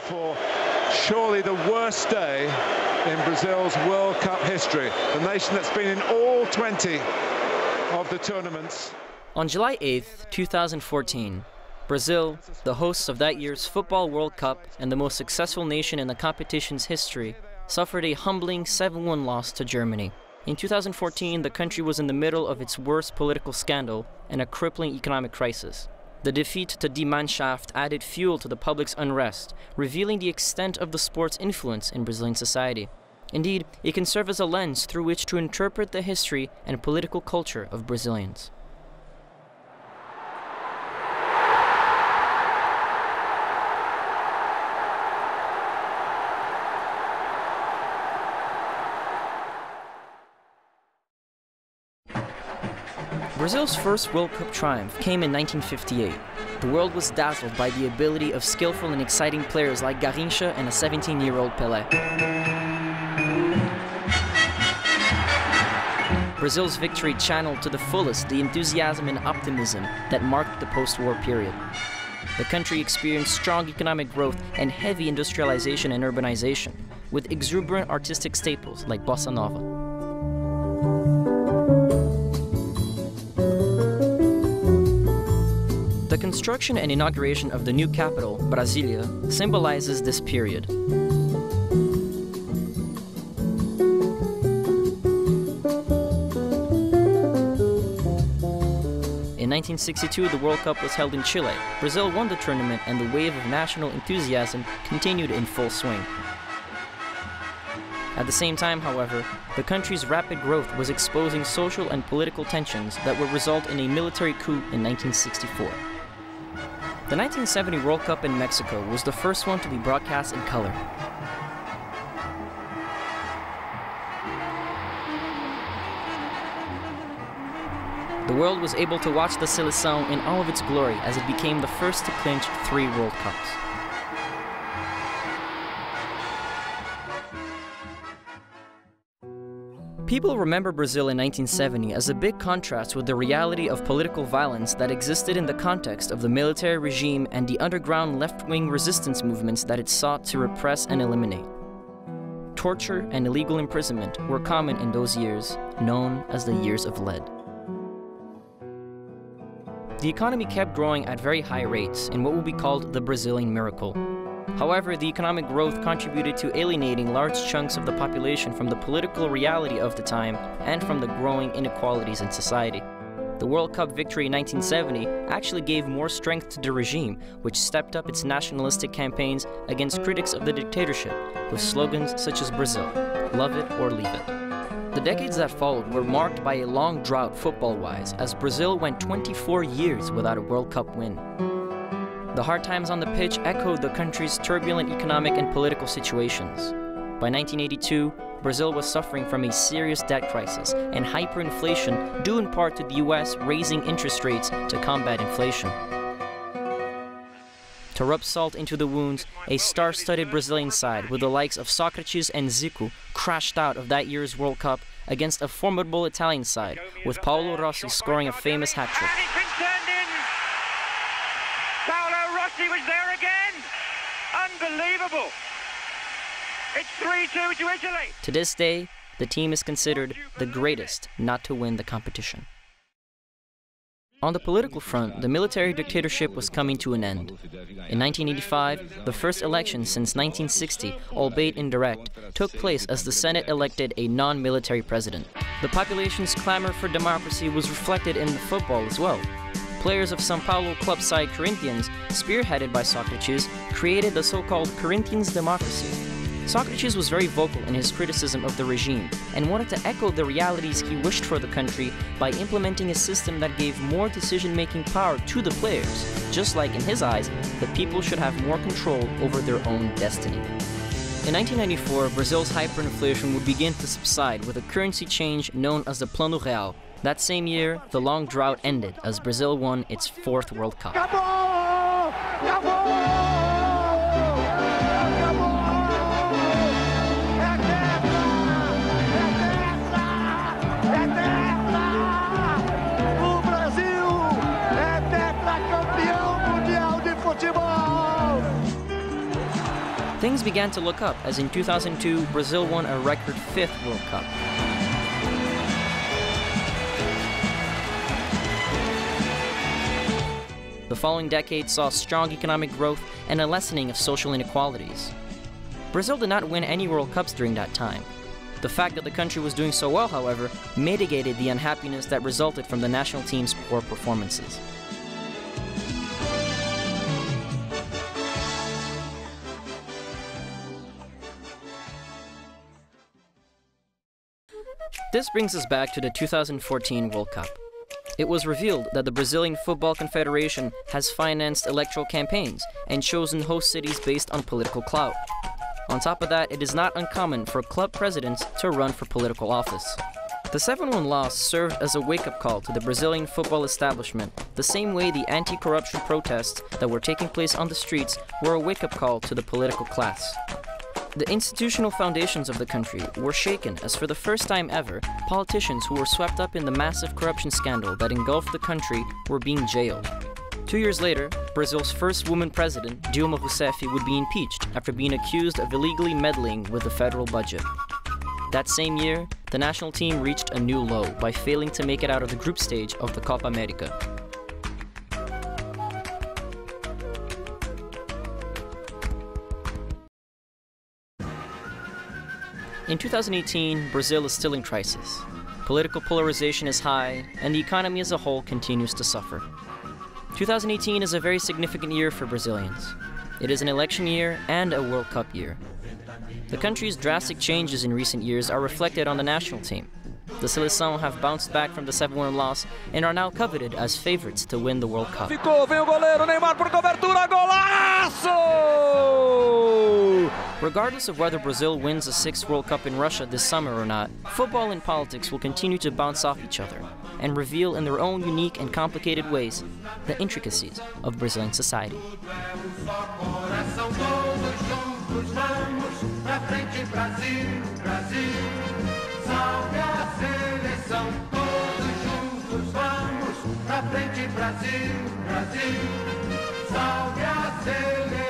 for surely the worst day in Brazil's World Cup history. The nation that's been in all 20 of the tournaments. On July 8th, 2014, Brazil, the hosts of that year's Football World Cup and the most successful nation in the competition's history, suffered a humbling 7-1 loss to Germany. In 2014, the country was in the middle of its worst political scandal and a crippling economic crisis. The defeat to Die Mannschaft added fuel to the public's unrest, revealing the extent of the sport's influence in Brazilian society. Indeed, it can serve as a lens through which to interpret the history and political culture of Brazilians. Brazil's first World Cup triumph came in 1958. The world was dazzled by the ability of skillful and exciting players like Garrincha and a 17-year-old Pelé. Brazil's victory channeled to the fullest the enthusiasm and optimism that marked the post-war period. The country experienced strong economic growth and heavy industrialization and urbanization, with exuberant artistic staples like bossa nova. The construction and inauguration of the new capital, Brasilia, symbolizes this period. In 1962, the World Cup was held in Chile. Brazil won the tournament and the wave of national enthusiasm continued in full swing. At the same time, however, the country's rapid growth was exposing social and political tensions that would result in a military coup in 1964. The 1970 World Cup in Mexico was the first one to be broadcast in color. The world was able to watch the Seleção in all of its glory as it became the first to clinch 3 World Cups. People remember Brazil in 1970 as a big contrast with the reality of political violence that existed in the context of the military regime and the underground left-wing resistance movements that it sought to repress and eliminate. Torture and illegal imprisonment were common in those years, known as the Years of Lead. The economy kept growing at very high rates in what will be called the Brazilian miracle. However, the economic growth contributed to alienating large chunks of the population from the political reality of the time and from the growing inequalities in society. The World Cup victory in 1970 actually gave more strength to the regime, which stepped up its nationalistic campaigns against critics of the dictatorship with slogans such as Brazil, love it or leave it. The decades that followed were marked by a long drought football-wise, as Brazil went 24 years without a World Cup win. The hard times on the pitch echoed the country's turbulent economic and political situations. By 1982, Brazil was suffering from a serious debt crisis and hyperinflation due in part to the US raising interest rates to combat inflation. To rub salt into the wounds, a star-studded Brazilian side with the likes of Socrates and Zico crashed out of that year's World Cup against a formidable Italian side, with Paolo Rossi scoring a famous hat-trick. He was there again! Unbelievable! It's 3-2 to Italy! To this day, the team is considered the greatest not to win the competition. On the political front, the military dictatorship was coming to an end. In 1985, the first election since 1960, albeit indirect, took place as the Senate elected a non-military president. The population's clamor for democracy was reflected in the football as well. Players of São Paulo club side Corinthians, spearheaded by Socrates, created the so-called Corinthians democracy. Socrates was very vocal in his criticism of the regime and wanted to echo the realities he wished for the country by implementing a system that gave more decision-making power to the players, just like, in his eyes, the people should have more control over their own destiny. In 1994, Brazil's hyperinflation would begin to subside with a currency change known as the Plano Real. That same year, the long drought ended as Brazil won its 4th World Cup. O Brasil é tetracampeão mundial de futebol! Things began to look up as in 2002, Brazil won a record 5th World Cup. The following decade saw strong economic growth and a lessening of social inequalities. Brazil did not win any World Cups during that time. The fact that the country was doing so well, however, mitigated the unhappiness that resulted from the national team's poor performances. This brings us back to the 2014 World Cup. It was revealed that the Brazilian Football Confederation has financed electoral campaigns and chosen host cities based on political clout. On top of that, it is not uncommon for club presidents to run for political office. The 7-1 loss served as a wake-up call to the Brazilian football establishment, the same way the anti-corruption protests that were taking place on the streets were a wake-up call to the political class. The institutional foundations of the country were shaken as for the first time ever, politicians who were swept up in the massive corruption scandal that engulfed the country were being jailed. 2 years later, Brazil's first woman president, Dilma Rousseff, would be impeached after being accused of illegally meddling with the federal budget. That same year, the national team reached a new low by failing to make it out of the group stage of the Copa America. In 2018, Brazil is still in crisis. Political polarization is high, and the economy as a whole continues to suffer. 2018 is a very significant year for Brazilians. It is an election year and a World Cup year. The country's drastic changes in recent years are reflected on the national team. The Seleção have bounced back from the 7-1 loss and are now coveted as favorites to win the World Cup. Ficou, vem o goleiro, Neymar por cobertura, golaço! Regardless of whether Brazil wins a 6th World Cup in Russia this summer or not, football and politics will continue to bounce off each other and reveal in their own unique and complicated ways the intricacies of Brazilian society. Salve a seleção, todos juntos vamos pra frente, Brasil, Brasil. Salve a seleção.